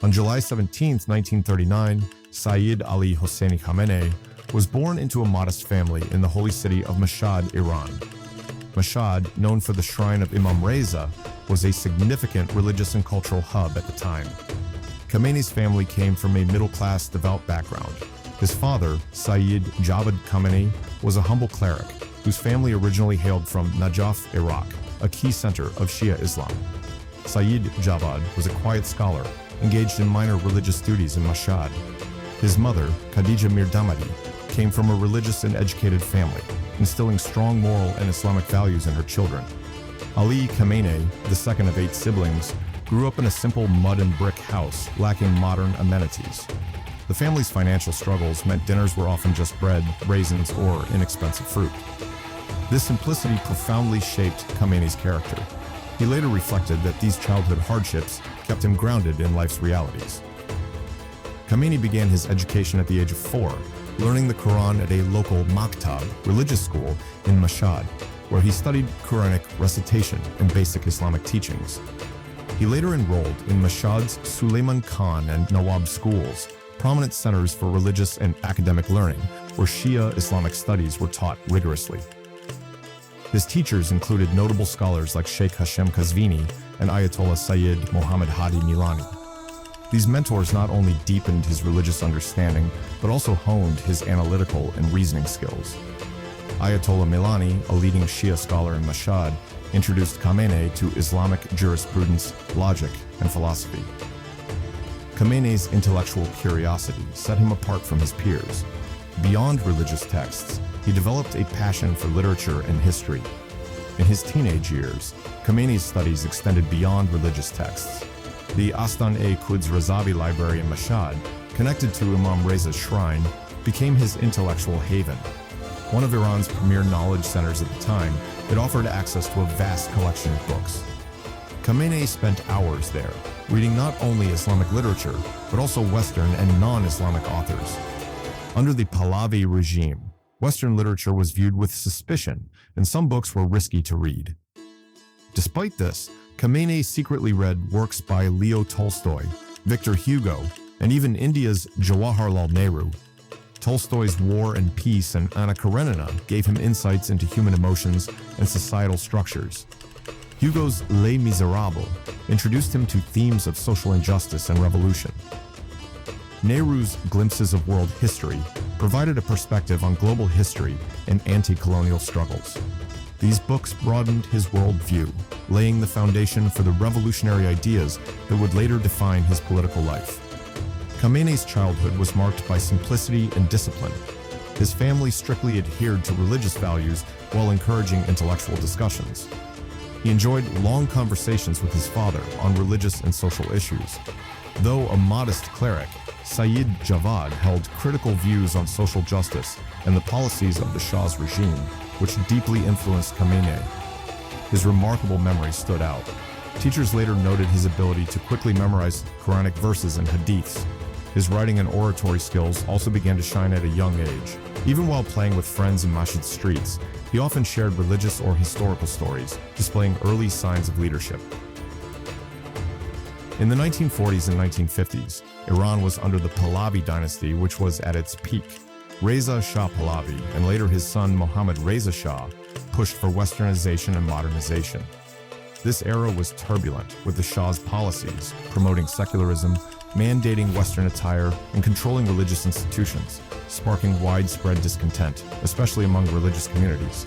On July 17, 1939, Sayyid Ali Khamenei was born into a modest family in the holy city of Mashhad, Iran. Mashhad, known for the shrine of Imam Reza, was a significant religious and cultural hub at the time. Khamenei's family came from a middle-class, devout background. His father, Sayyid Javad Khamenei, was a humble cleric whose family originally hailed from Najaf, Iraq, a key center of Shia Islam. Sayyid Javad was a quiet scholar, engaged in minor religious duties in Mashhad. His mother, Khadija Mirdamadi, came from a religious and educated family, instilling strong moral and Islamic values in her children. Ali Khamenei, the second of 8 siblings, grew up in a simple mud and brick house lacking modern amenities. The family's financial struggles meant dinners were often just bread, raisins, or inexpensive fruit. This simplicity profoundly shaped Khamenei's character. He later reflected that these childhood hardships kept him grounded in life's realities. Khamenei began his education at the age of 4, learning the Quran at a local Maktab religious school in Mashhad, where he studied Quranic recitation and basic Islamic teachings. He later enrolled in Mashhad's Suleiman Khan and Nawab schools, prominent centers for religious and academic learning, where Shia Islamic studies were taught rigorously. His teachers included notable scholars like Sheikh Hashem Kazvini and Ayatollah Sayyid Muhammad Hadi Milani. These mentors not only deepened his religious understanding, but also honed his analytical and reasoning skills. Ayatollah Milani, a leading Shia scholar in Mashhad, introduced Khamenei to Islamic jurisprudence, logic, and philosophy. Khamenei's intellectual curiosity set him apart from his peers. Beyond religious texts, he developed a passion for literature and history. In his teenage years, Khamenei's studies extended beyond religious texts. The Astan-e-Quds Razavi Library in Mashhad, connected to Imam Reza's shrine, became his intellectual haven. One of Iran's premier knowledge centers at the time, it offered access to a vast collection of books. Khamenei spent hours there, reading not only Islamic literature, but also Western and non-Islamic authors. Under the Pahlavi regime, Western literature was viewed with suspicion, and some books were risky to read. Despite this, Khamenei secretly read works by Leo Tolstoy, Victor Hugo, and even India's Jawaharlal Nehru. Tolstoy's War and Peace and Anna Karenina gave him insights into human emotions and societal structures. Hugo's Les Miserables introduced him to themes of social injustice and revolution. Nehru's Glimpses of World History provided a perspective on global history and anti-colonial struggles. These books broadened his worldview, laying the foundation for the revolutionary ideas that would later define his political life. Khamenei's childhood was marked by simplicity and discipline. His family strictly adhered to religious values while encouraging intellectual discussions. He enjoyed long conversations with his father on religious and social issues. Though a modest cleric, Sayyid Javad held critical views on social justice and the policies of the Shah's regime, which deeply influenced Khamenei. His remarkable memory stood out. Teachers later noted his ability to quickly memorize Quranic verses and hadiths. His writing and oratory skills also began to shine at a young age. Even while playing with friends in Mashhad streets, he often shared religious or historical stories, displaying early signs of leadership. In the 1940s and 1950s, Iran was under the Pahlavi dynasty, which was at its peak. Reza Shah Pahlavi, and later his son Mohammad Reza Shah, pushed for westernization and modernization. This era was turbulent, with the Shah's policies promoting secularism, mandating Western attire, and controlling religious institutions, sparking widespread discontent, especially among religious communities.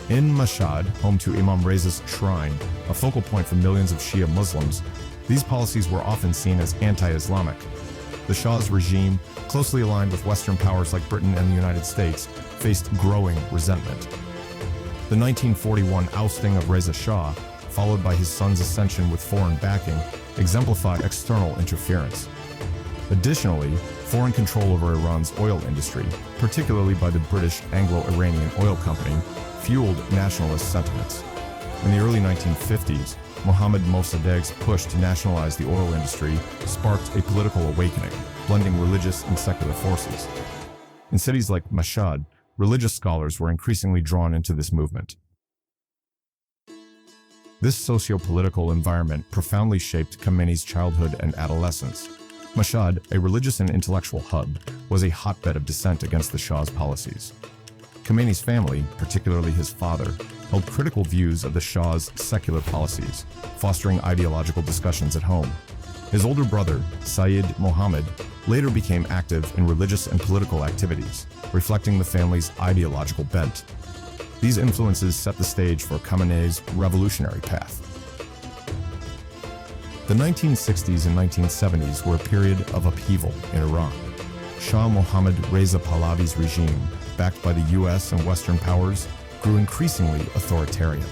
In Mashhad, home to Imam Reza's shrine, a focal point for millions of Shia Muslims, these policies were often seen as anti-Islamic. The Shah's regime, closely aligned with Western powers like Britain and the United States, faced growing resentment. The 1941 ousting of Reza Shah, followed by his son's ascension with foreign backing, exemplified external interference. Additionally, foreign control over Iran's oil industry, particularly by the British Anglo-Iranian Oil Company, fueled nationalist sentiments. In the early 1950s, Mohammad Mossadegh's push to nationalize the oil industry sparked a political awakening, blending religious and secular forces. In cities like Mashhad, religious scholars were increasingly drawn into this movement. This socio-political environment profoundly shaped Khamenei's childhood and adolescence. Mashhad, a religious and intellectual hub, was a hotbed of dissent against the Shah's policies. Khamenei's family, particularly his father, held critical views of the Shah's secular policies, fostering ideological discussions at home. His older brother, Sayyid Mohammed, later became active in religious and political activities, reflecting the family's ideological bent. These influences set the stage for Khamenei's revolutionary path. The 1960s and 1970s were a period of upheaval in Iran. Shah Mohammad Reza Pahlavi's regime, backed by the US and Western powers, grew increasingly authoritarian.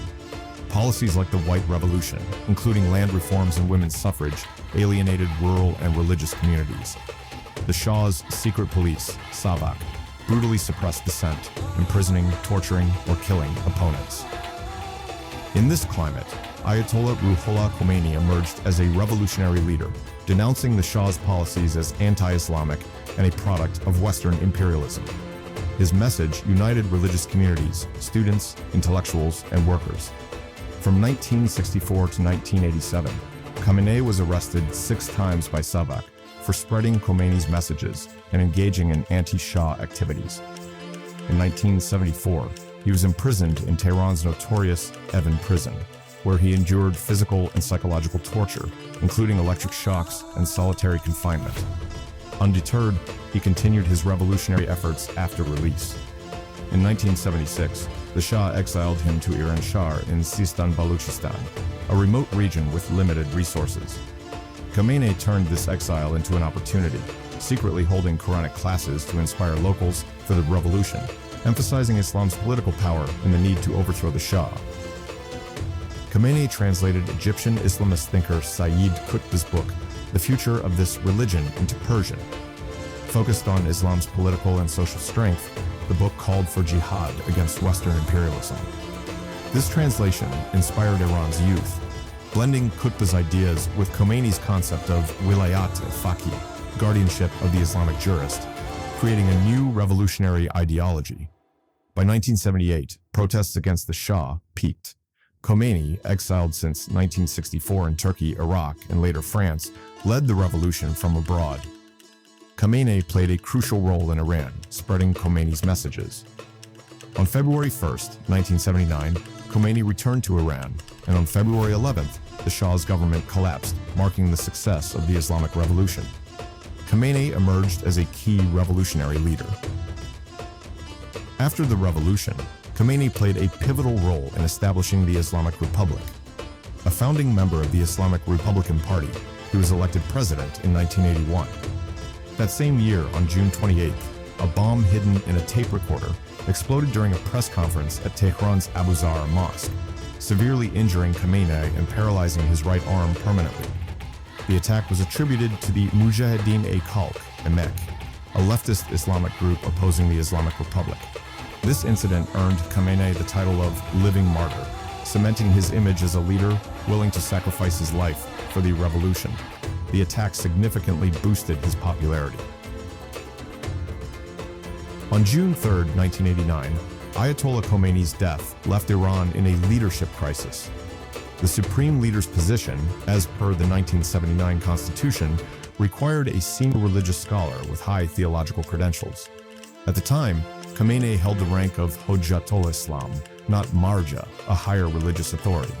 Policies like the White Revolution, including land reforms and women's suffrage, alienated rural and religious communities. The Shah's secret police, Savak, brutally suppressed dissent, imprisoning, torturing, or killing opponents. In this climate, Ayatollah Ruhollah Khomeini emerged as a revolutionary leader, denouncing the Shah's policies as anti-Islamic and a product of Western imperialism. His message united religious communities, students, intellectuals, and workers. From 1964 to 1987, Khamenei was arrested 6 times by Savak for spreading Khomeini's messages and engaging in anti-Shah activities. In 1974, he was imprisoned in Tehran's notorious Evin prison, where he endured physical and psychological torture, including electric shocks and solitary confinement. Undeterred, he continued his revolutionary efforts after release. In 1976, the Shah exiled him to Iranshahr in Sistan-Baluchistan, a remote region with limited resources. Khamenei turned this exile into an opportunity, secretly holding Quranic classes to inspire locals for the revolution, emphasizing Islam's political power and the need to overthrow the Shah. Khamenei translated Egyptian Islamist thinker Sayyid Qutb's book, The Future of This Religion, into Persian. Focused on Islam's political and social strength, the book called for jihad against Western imperialism. This translation inspired Iran's youth, blending Qutb's ideas with Khomeini's concept of wilayat al-faqih, guardianship of the Islamic jurist, creating a new revolutionary ideology. By 1978, protests against the Shah peaked. Khomeini, exiled since 1964 in Turkey, Iraq, and later France, led the revolution from abroad. Khamenei played a crucial role in Iran, spreading Khomeini's messages. On February 1, 1979, Khomeini returned to Iran, and on February 11th, the Shah's government collapsed, marking the success of the Islamic Revolution. Khamenei emerged as a key revolutionary leader. After the revolution, Khamenei played a pivotal role in establishing the Islamic Republic. A founding member of the Islamic Republican Party, he was elected president in 1981. That same year, on June 28th, a bomb hidden in a tape recorder exploded during a press conference at Tehran's Abu Zar Mosque, severely injuring Khamenei and paralyzing his right arm permanently. The attack was attributed to the Mujahideen-e-Khalq, Emek, a leftist Islamic group opposing the Islamic Republic. This incident earned Khamenei the title of Living Martyr, cementing his image as a leader willing to sacrifice his life for the revolution. The attack significantly boosted his popularity. On June 3, 1989, Ayatollah Khomeini's death left Iran in a leadership crisis. The supreme leader's position, as per the 1979 constitution, required a senior religious scholar with high theological credentials. At the time, Khamenei held the rank of Hujjatul Islam, not Marja, a higher religious authority.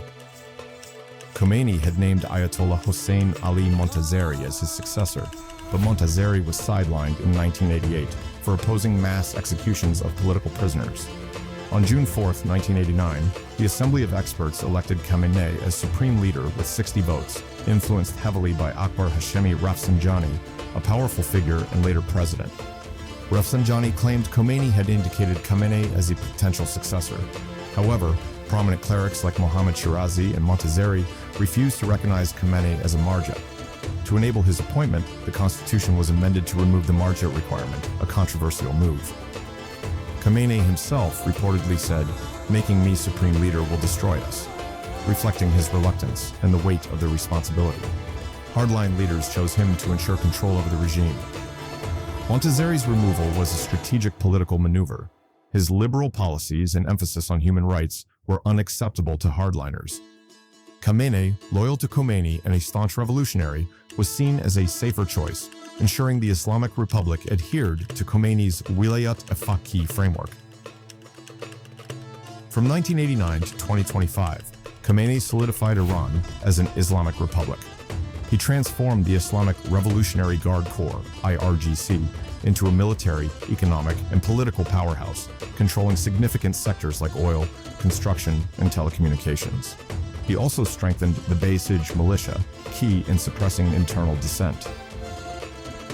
Khomeini had named Ayatollah Hossein Ali Montazeri as his successor, but Montazeri was sidelined in 1988 for opposing mass executions of political prisoners. On June 4, 1989, the Assembly of Experts elected Khamenei as supreme leader with 60 votes, influenced heavily by Akbar Hashemi Rafsanjani, a powerful figure and later president. Rafsanjani claimed Khomeini had indicated Khamenei as a potential successor. However, prominent clerics like Mohammad Shirazi and Montazeri refused to recognize Khamenei as a marja. To enable his appointment, the constitution was amended to remove the marja requirement, a controversial move. Khamenei himself reportedly said, "Making me supreme leader will destroy us," reflecting his reluctance and the weight of the responsibility. Hardline leaders chose him to ensure control over the regime. Montazeri's removal was a strategic political maneuver. His liberal policies and emphasis on human rights were unacceptable to hardliners. Khamenei, loyal to Khomeini and a staunch revolutionary, was seen as a safer choice, ensuring the Islamic Republic adhered to Khomeini's Wilayat-e-Faqih framework. From 1989 to 2025, Khamenei solidified Iran as an Islamic republic. He transformed the Islamic Revolutionary Guard Corps, IRGC, into a military, economic, and political powerhouse, controlling significant sectors like oil, construction, and telecommunications. He also strengthened the Basij militia, key in suppressing internal dissent.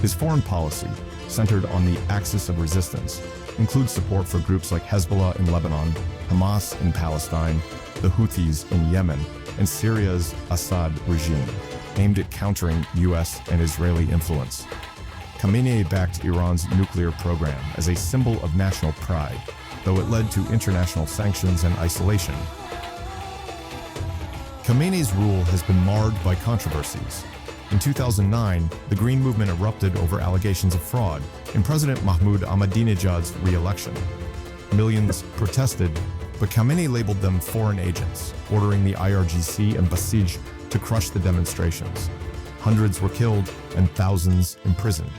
His foreign policy, centered on the axis of resistance, includes support for groups like Hezbollah in Lebanon, Hamas in Palestine, the Houthis in Yemen, and Syria's Assad regime, aimed at countering US and Israeli influence. Khamenei backed Iran's nuclear program as a symbol of national pride, though it led to international sanctions and isolation. Khamenei's rule has been marred by controversies. In 2009, the Green Movement erupted over allegations of fraud in President Mahmoud Ahmadinejad's re-election. Millions protested, but Khamenei labeled them foreign agents, ordering the IRGC and Basij to crush the demonstrations. Hundreds were killed and thousands imprisoned.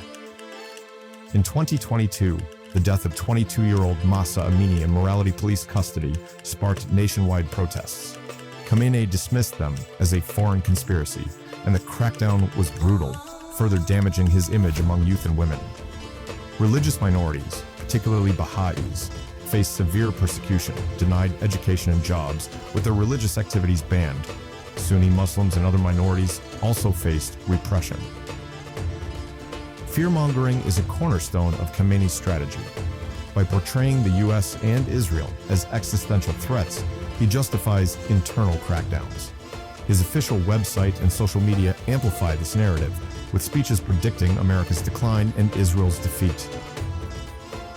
In 2022, the death of 22-year-old Mahsa Amini in morality police custody sparked nationwide protests. Khamenei dismissed them as a foreign conspiracy, and the crackdown was brutal, further damaging his image among youth and women. Religious minorities, particularly Baha'is, faced severe persecution, denied education and jobs, with their religious activities banned. Sunni Muslims and other minorities also faced repression. Fear-mongering is a cornerstone of Khamenei's strategy. By portraying the US and Israel as existential threats, he justifies internal crackdowns. His official website and social media amplify this narrative, with speeches predicting America's decline and Israel's defeat.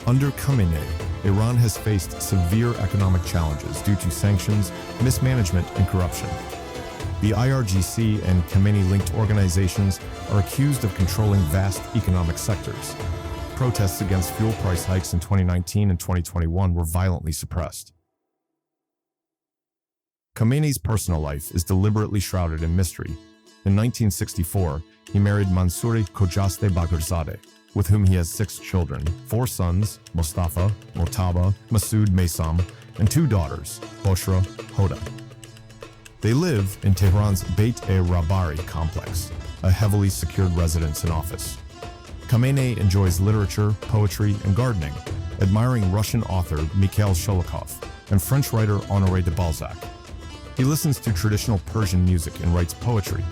Under Khamenei, Iran has faced severe economic challenges due to sanctions, mismanagement, and corruption. The IRGC and Khamenei-linked organizations are accused of controlling vast economic sectors. Protests against fuel price hikes in 2019 and 2021 were violently suppressed. Khamenei's personal life is deliberately shrouded in mystery. In 1964, he married Mansouri Khojaste Bagherzadeh, with whom he has 6 children, 4 sons, Mustafa, Mujtaba, Masoud Maysam, and 2 daughters, Boshra, Hoda. They live in Tehran's Beit-e-Rabari complex, a heavily secured residence and office. Khamenei enjoys literature, poetry, and gardening, admiring Russian author Mikhail Sholokhov and French writer Honoré de Balzac. He listens to traditional Persian music and writes poetry.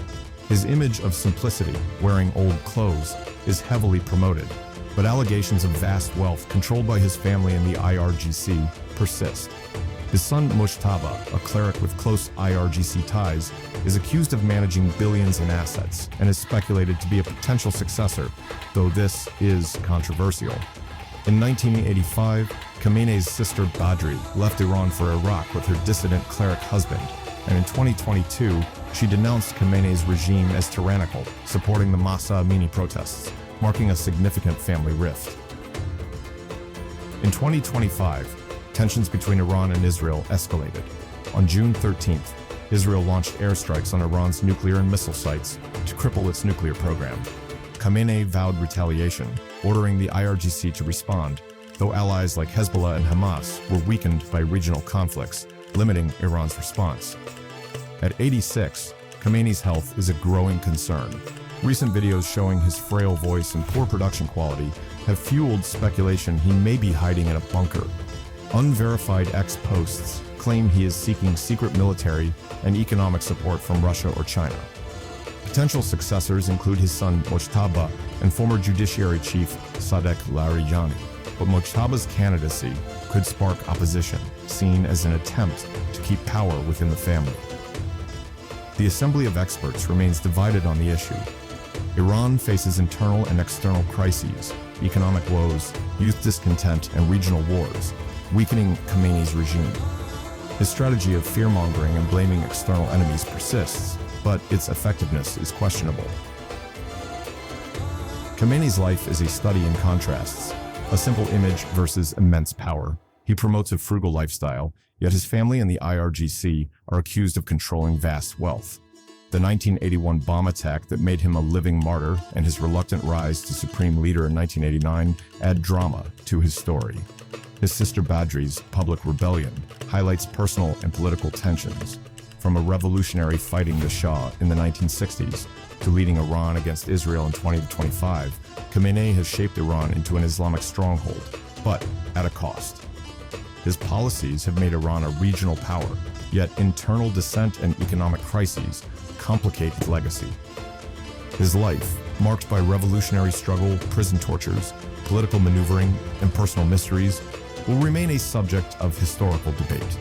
His image of simplicity, wearing old clothes, is heavily promoted, but allegations of vast wealth controlled by his family and the IRGC persist. His son Mujtaba, a cleric with close IRGC ties, is accused of managing billions in assets and is speculated to be a potential successor, though this is controversial. In 1985, Khamenei's sister Badri left Iran for Iraq with her dissident cleric husband, and in 2022, she denounced Khamenei's regime as tyrannical, supporting the Mahsa Amini protests, marking a significant family rift. In 2025, tensions between Iran and Israel escalated. On June 13th, Israel launched airstrikes on Iran's nuclear and missile sites to cripple its nuclear program. Khamenei vowed retaliation, ordering the IRGC to respond, though allies like Hezbollah and Hamas were weakened by regional conflicts, limiting Iran's response. At 86, Khamenei's health is a growing concern. Recent videos showing his frail voice and poor production quality have fueled speculation he may be hiding in a bunker. Unverified ex-posts claim he is seeking secret military and economic support from Russia or China. Potential successors include his son Mujtaba and former Judiciary Chief Sadek Larijani, but Mujtaba's candidacy could spark opposition, seen as an attempt to keep power within the family. The Assembly of Experts remains divided on the issue. Iran faces internal and external crises, economic woes, youth discontent, and regional wars, weakening Khamenei's regime. His strategy of fear-mongering and blaming external enemies persists, but its effectiveness is questionable. Khamenei's life is a study in contrasts, a simple image versus immense power. He promotes a frugal lifestyle, Yet his family and the IRGC are accused of controlling vast wealth. The 1981 bomb attack that made him a living martyr and his reluctant rise to supreme leader in 1989 add drama to his story. His sister Badri's public rebellion highlights personal and political tensions. From a revolutionary fighting the Shah in the 1960s to leading Iran against Israel in 2025, Khamenei has shaped Iran into an Islamic stronghold, but at a cost. His policies have made Iran a regional power, yet internal dissent and economic crises complicate his legacy. His life, marked by revolutionary struggle, prison tortures, political maneuvering, and personal mysteries, will remain a subject of historical debate.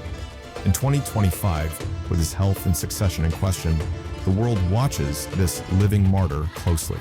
In 2025, with his health and succession in question, the world watches this living martyr closely.